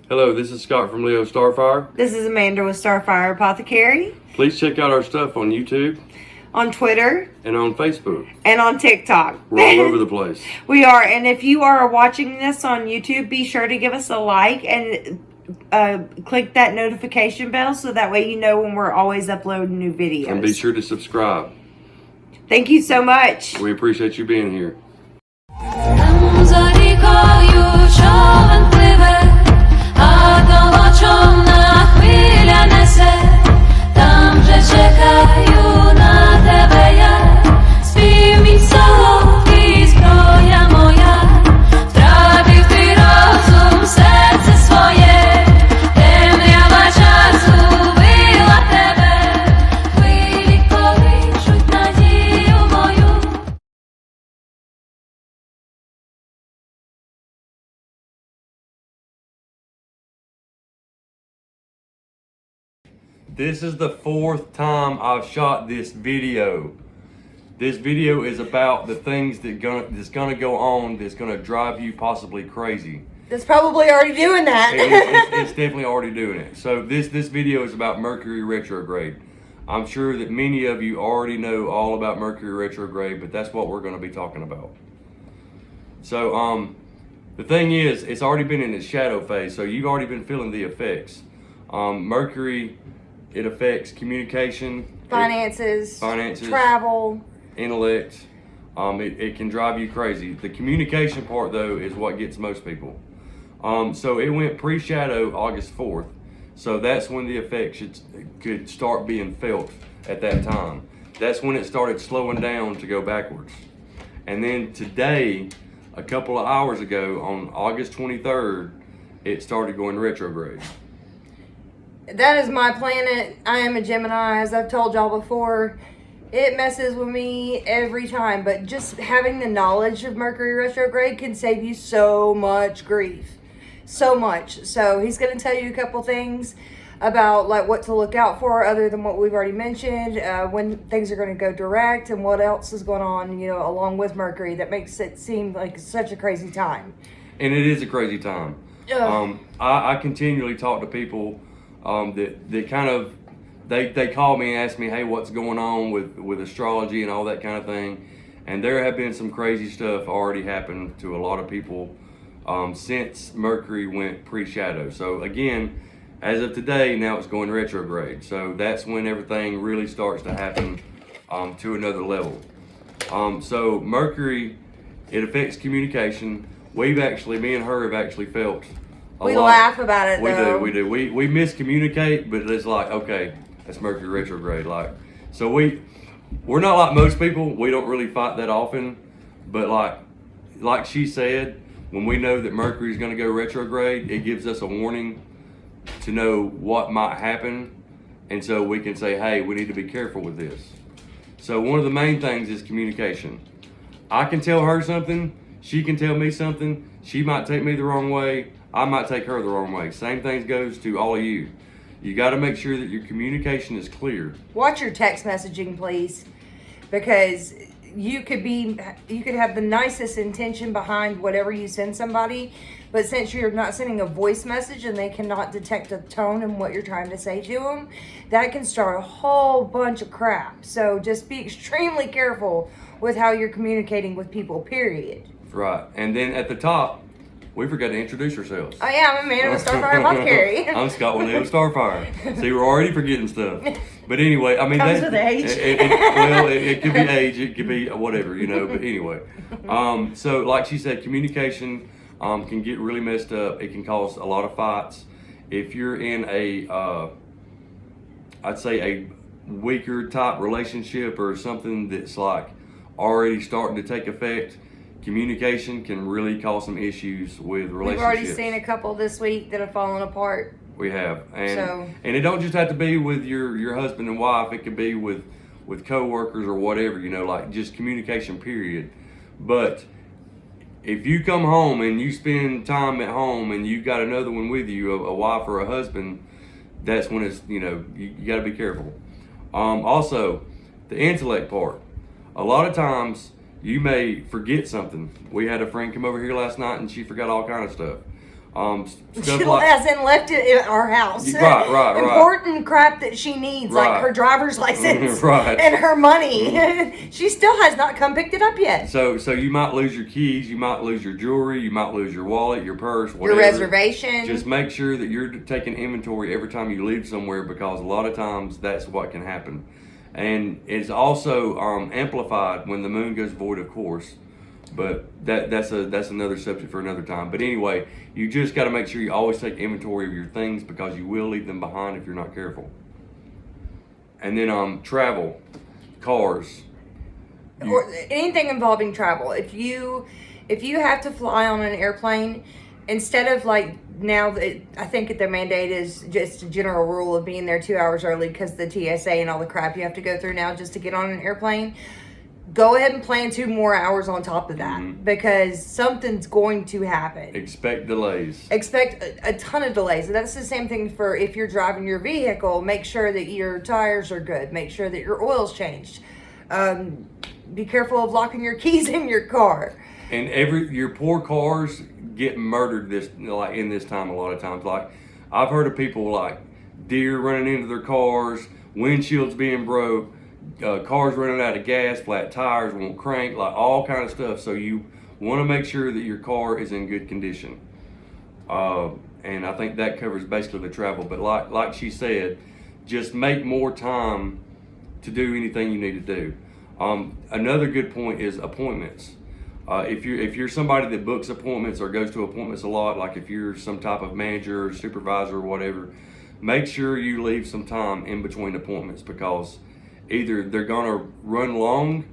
Hello, this is Scott from Leo Starfire. This is Amanda with Starfire Apothecary. Please check out our stuff on YouTube, on Twitter, and on Facebook, and on TikTok. We're all over the place. We are, and if you are watching this on YouTube, be sure to give us a like and click that notification bell so that way you know when we're always uploading new videos. And be sure to subscribe. Thank you so much. We appreciate you being here. Чекаю на тебе я, спів мій солодкий, зброя моя, втратив ти розум, серце своє, темрява часу вбила тебе, хвилі колишуть надію мою. This is the 4th time I've shot this video. This video is about the things that's gonna go on that's gonna drive you possibly crazy. It's probably already doing that. It's definitely already doing it. So this video is about Mercury Retrograde. I'm sure that many of you already know all about Mercury Retrograde, but that's what we're gonna be talking about. So the thing is, it's already been in its shadow phase, so you've already been feeling the effects. Mercury, it affects communication, finances, travel, intellect. It can drive you crazy. The communication part, though, is what gets most people. So it went pre-shadow August 4th. So that's when the effects could start being felt at that time. That's when it started slowing down to go backwards. And then today, a couple of hours ago, on August 23rd, it started going retrograde. That is my planet. I am a Gemini, as I've told y'all before. It messes with me every time, but just having the knowledge of Mercury retrograde can save you so much grief. So much. So he's going to tell you a couple things about like what to look out for other than what we've already mentioned, when things are going to go direct and what else is going on, you know, along with Mercury that makes it seem like such a crazy time. And it is a crazy time. I continually talk to people that kind of, they call me and ask me, hey, what's going on with astrology and all that kind of thing. And there have been some crazy stuff already happened to a lot of people since Mercury went pre-shadow. So again, as of today, now it's going retrograde. So that's when everything really starts to happen to another level. So Mercury, it affects communication. Me and her have actually felt we laugh about it. We do. We miscommunicate, but it's like, okay, that's Mercury retrograde. So we're not like most people. We don't really fight that often, but like she said, when we know that Mercury is going to go retrograde, it gives us a warning to know what might happen, and so we can say, hey, we need to be careful with this. So one of the main things is communication. I can tell her something, she can tell me something. She might take me the wrong way, I might take her the wrong way. Same thing goes to all of you. You got to make sure that your communication is clear. Watch your text messaging, please, because you could have the nicest intention behind whatever you send somebody, but since you're not sending a voice message and they cannot detect a tone in what you're trying to say to them, that can start a whole bunch of crap. So just be extremely careful with how you're communicating with people, period. Right. And then at the top, we forgot to introduce ourselves. Oh yeah, I'm Amanda with Starfire Apothecary. I'm Scott with Leo Starfire. See, we're already forgetting stuff. But anyway, I mean, comes with age. It could be age, it could be whatever, you know. But anyway, so like she said, communication can get really messed up. It can cause a lot of fights. If you're in I'd say a weaker type relationship or something that's like already starting to take effect, communication can really cause some issues with relationships. We've already seen a couple this week that have fallen apart. We have, and it don't just have to be with your husband and wife. It could be with coworkers or whatever, you know, like just communication, period. But if you come home and you spend time at home and you got another one with you, a wife or a husband, that's when it's, you know, you got to be careful. Also, the intellect part. A lot of times you may forget something. We had a friend come over here last night and she forgot all kind of stuff. Stuff like As in left it at our house. Right. Important crap that she needs, like Right. her driver's license Right. and her money. She still has not come picked it up yet. So you might lose your keys, you might lose your jewelry, you might lose your wallet, your purse, whatever. Your reservation. Just make sure that you're taking inventory every time you leave somewhere, because a lot of times that's what can happen. And it's also amplified when the moon goes void, of course. But that's another subject for another time. But anyway, you just got to make sure you always take inventory of your things, because you will leave them behind if you're not careful. And then travel, cars. Or anything involving travel. If you have to fly on an airplane, instead of like now, I think the mandate is just a general rule of being there 2 hours early because the TSA and all the crap you have to go through now just to get on an airplane. Go ahead and plan 2 more hours on top of that, because something's going to happen. Expect delays. Expect a ton of delays. And that's the same thing for if you're driving your vehicle. Make sure that your tires are good. Make sure that your oil's changed. Be careful of locking your keys in your car. And your poor cars get murdered in this time a lot of times. Like, I've heard of people like deer running into their cars, windshields being broke, cars running out of gas, flat tires, won't crank, like all kind of stuff. So you want to make sure that your car is in good condition. And I think that covers basically the travel. But like she said, just make more time to do anything you need to do. Another good point is appointments. If you're somebody that books appointments or goes to appointments a lot, like if you're some type of manager or supervisor or whatever, make sure you leave some time in between appointments, because either they're gonna run long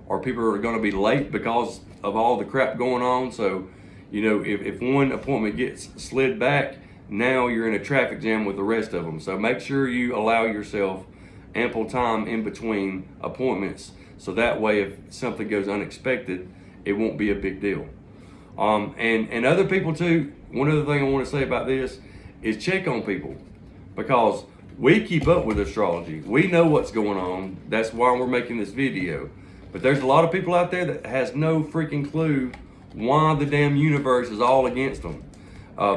or people are gonna be late because of all the crap going on. So, if one appointment gets slid back, now you're in a traffic jam with the rest of them. So make sure you allow yourself ample time in between appointments, so that way if something goes unexpected, it won't be a big deal. And other people too, one other thing I want to say about this is check on people, because we keep up with astrology. We know what's going on. That's why we're making this video. But there's a lot of people out there that has no freaking clue why the damn universe is all against them.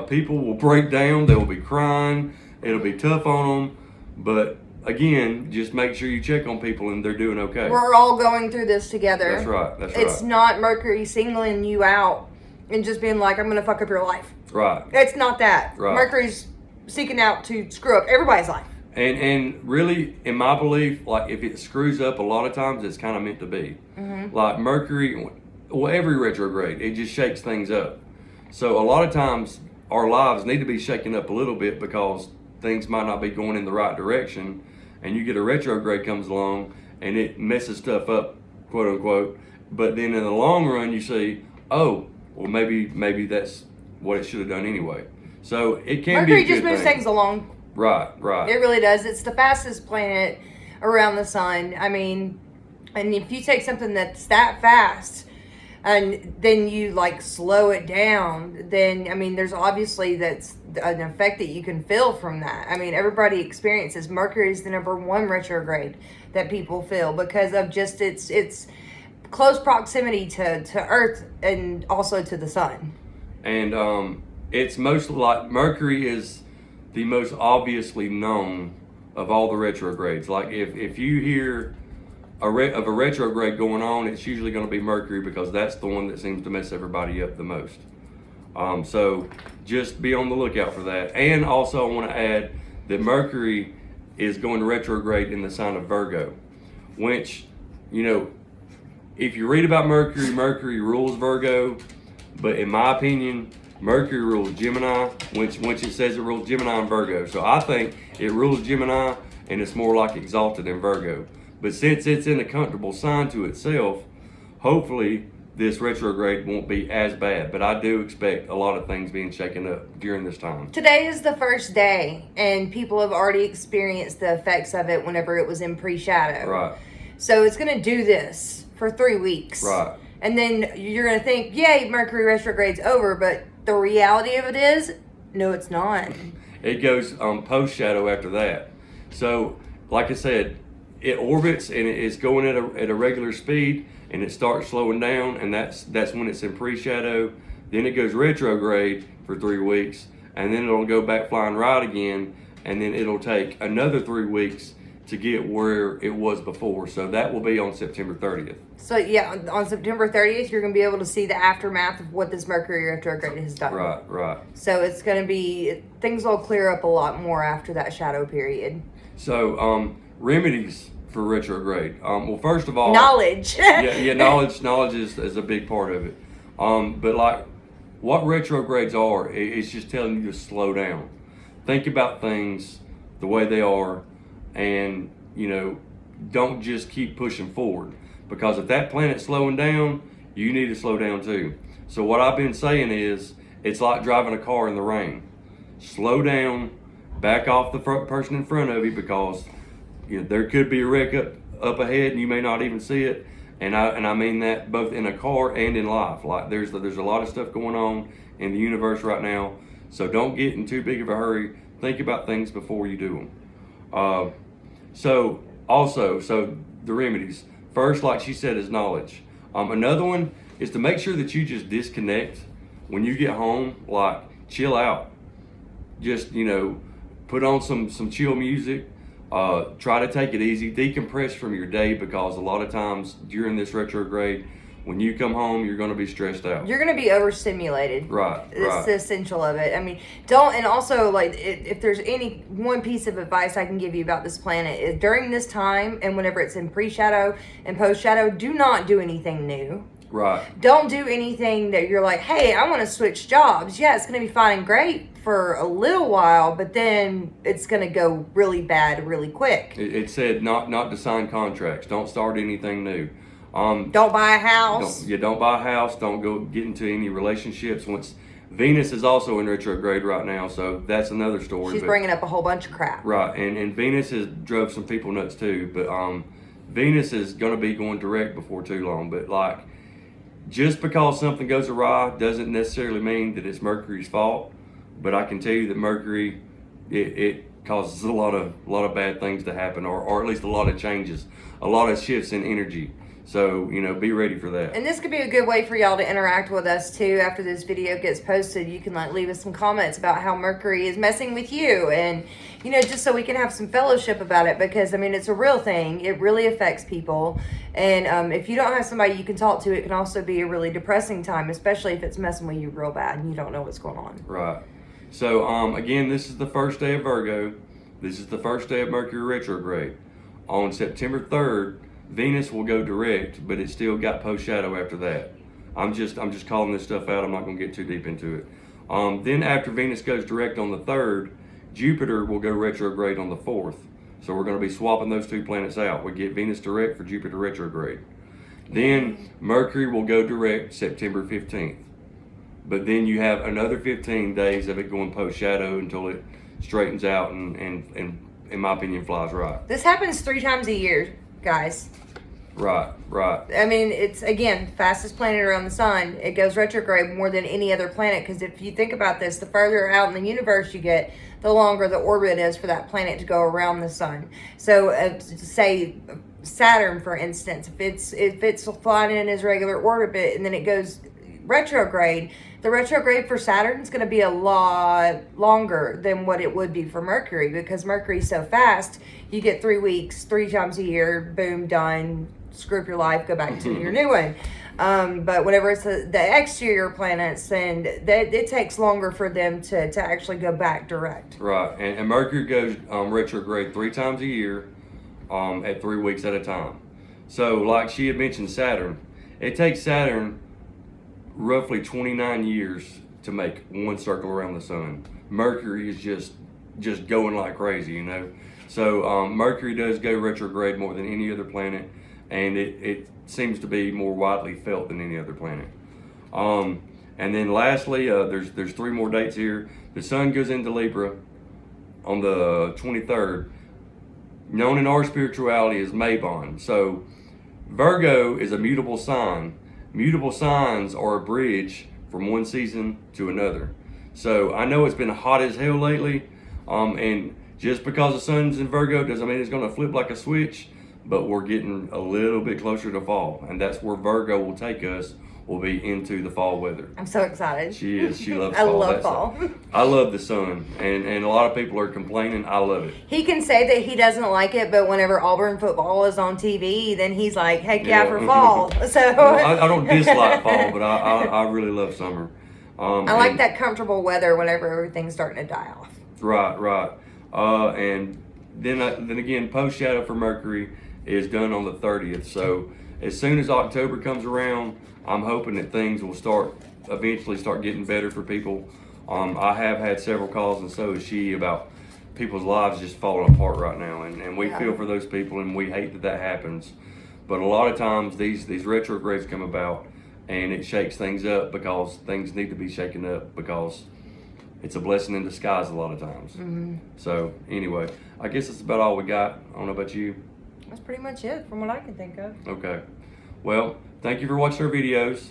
People will break down. They will be crying. It'll be tough on them. But again, just make sure you check on people and they're doing okay. We're all going through this together. That's right. It's not Mercury singling you out and just being like, I'm going to fuck up your life. Right. It's not that. Right. Mercury's seeking out to screw up everybody's life. And really, in my belief, like if it screws up a lot of times, it's kind of meant to be. Like Mercury, well, every retrograde, it just shakes things up. So a lot of times our lives need to be shaken up a little bit, because things might not be going in the right direction, and you get a retrograde comes along and it messes stuff up, quote unquote. But then in the long run, you see, oh, well, maybe that's what it should have done anyway. So it can Mercury be a good just moves thing. things along. Right. It really does. It's the fastest planet around the sun. I mean, and if you take something that's that fast and then you like slow it down, then I mean, there's obviously that's an effect that you can feel from that. I mean, everybody experiences. Mercury is the #1 retrograde that people feel because of just its close proximity to Earth and also to the sun. And it's most like Mercury is the most obviously known of all the retrogrades. Like if you hear of a retrograde going on, it's usually going to be Mercury, because that's the one that seems to mess everybody up the most. So just be on the lookout for that. And also I want to add that Mercury is going to retrograde in the sign of Virgo, which, if you read about Mercury, Mercury rules Virgo, but in my opinion, Mercury rules Gemini, which it says it rules Gemini and Virgo. So I think it rules Gemini and it's more like exalted in Virgo. But since it's in a comfortable sign to itself, hopefully this retrograde won't be as bad. But I do expect a lot of things being shaken up during this time. Today is the first day, and people have already experienced the effects of it whenever it was in pre-shadow. Right. So it's going to do this for 3 weeks. Right. And then you're going to think, yay, Mercury retrograde's over. But the reality of it is, no, it's not. It goes post shadow after that. So, like I said, it orbits and it's going at a regular speed, and it starts slowing down, and that's when it's in pre-shadow. Then it goes retrograde for 3 weeks, and then it'll go back flying right again, and then it'll take another 3 weeks to get where it was before. So that will be on September 30th. So yeah, on September 30th, you're going to be able to see the aftermath of what this Mercury retrograde has done. Right. So it's going to be, things will clear up a lot more after that shadow period. So remedies for retrograde. Well, first of all, Knowledge. yeah, knowledge is a big part of it. But like what retrogrades are, it's just telling you to slow down, think about things the way they are, and don't just keep pushing forward, because if that planet's slowing down, you need to slow down too. So what I've been saying is, it's like driving a car in the rain. Slow down, back off the person in front of you, because there could be a wreck up ahead and you may not even see it. And I mean that both in a car and in life. Like there's a lot of stuff going on in the universe right now. So don't get in too big of a hurry. Think about things before you do them. So the remedies. First, like she said, is knowledge. Another one is to make sure that you just disconnect when you get home. Like chill out. Just put on some chill music. Try to take it easy. Decompress from your day, because a lot of times during this retrograde, when you come home, you're going to be stressed out. You're going to be overstimulated. Right. It's the essential of it. I mean, and also, like, if there's any one piece of advice I can give you about this planet, is during this time and whenever it's in pre-shadow and post-shadow, do not do anything new. Right. Don't do anything that you're like, hey, I want to switch jobs. Yeah, it's going to be fine and great for a little while, but then it's going to go really bad really quick. It said not to sign contracts. Don't start anything new. Don't buy a house. Don't buy a house. Don't go get into any relationships. Once Venus is also in retrograde right now, so that's another story. She's bringing up a whole bunch of crap. Right, and Venus has drove some people nuts too. But Venus is going to be going direct before too long. But like, just because something goes awry doesn't necessarily mean that it's Mercury's fault. But I can tell you that Mercury, it causes a lot of bad things to happen, or at least a lot of changes, a lot of shifts in energy. So, be ready for that. And this could be a good way for y'all to interact with us too. After this video gets posted, you can leave us some comments about how Mercury is messing with you, and just so we can have some fellowship about it, because I mean, it's a real thing. It really affects people, and if you don't have somebody you can talk to, it can also be a really depressing time, especially if it's messing with you real bad and you don't know what's going on. Right. So again, this is the first day of Virgo. This is the first day of Mercury retrograde. On September 3rd, Venus will go direct, but it's still got post shadow after that. I'm just calling this stuff out. I'm not going to get too deep into it. Then after Venus goes direct on the 3rd, Jupiter will go retrograde on the 4th. So we're going to be swapping those two planets out. We get Venus direct for Jupiter retrograde. Then Mercury will go direct September 15th. But then you have another 15 days of it going post shadow until it straightens out and in my opinion flies right. This happens 3 times a year, guys. Right. I mean, it's, again, fastest planet around the sun. It goes retrograde more than any other planet, because if you think about this, the further out in the universe you get, the longer the orbit is for that planet to go around the sun. So, say Saturn, for instance, if it's flying in his regular orbit and then it goes retrograde, the retrograde for Saturn is going to be a lot longer than what it would be for Mercury, because Mercury's so fast. You get 3 weeks, 3 times a year, boom, done, screw up your life, go back to your new one. But whenever it's the exterior planets, then it takes longer for them to actually go back direct. Right, and Mercury goes retrograde 3 times a year at 3 weeks at a time. So like she had mentioned Saturn, it takes Saturn roughly 29 years to make one circle around the sun. Mercury is just going like crazy, So Mercury does go retrograde more than any other planet, and it seems to be more widely felt than any other planet. And then lastly, there's 3 more dates here. The sun goes into Libra on the 23rd, known in our spirituality as Mabon. So Virgo is a mutable sign. Mutable signs are a bridge from one season to another. So I know it's been hot as hell lately, and just because the sun's in Virgo doesn't mean it's going to flip like a switch, but we're getting a little bit closer to fall, and that's where Virgo will take us, will be into the fall weather. I'm so excited. She is. She loves I fall. love That's fall. I love the sun, and a lot of people are complaining. I love it. He can say that he doesn't like it, but whenever Auburn football is on TV, then he's like, heck yeah, for fall. So Well, I don't dislike fall, but I really love summer. I like that comfortable weather whenever everything's starting to die off. Right. And then again, post shadow for Mercury is done on the 30th. So as soon as October comes around, I'm hoping that things will eventually start getting better for people. I have had several calls, and so has she, about people's lives just falling apart right now, and we feel for those people, and we hate that happens. But a lot of times these retrogrades come about, and it shakes things up because things need to be shaken up, because it's a blessing in disguise a lot of times. Mm-hmm. So anyway, I guess that's about all we got. I don't know about you. That's pretty much it from what I can think of. Okay. Well, thank you for watching our videos.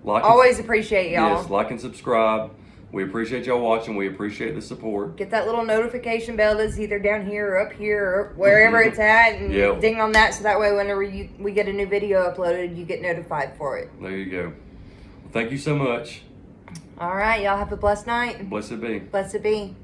Always appreciate y'all. Yes, like and subscribe. We appreciate y'all watching. We appreciate the support. Get that little notification bell that's either down here or up here or wherever it's at, and ding on that, so that way whenever we get a new video uploaded, you get notified for it. There you go. Well, thank you so much. All right, y'all have a blessed night. Blessed be. Blessed be.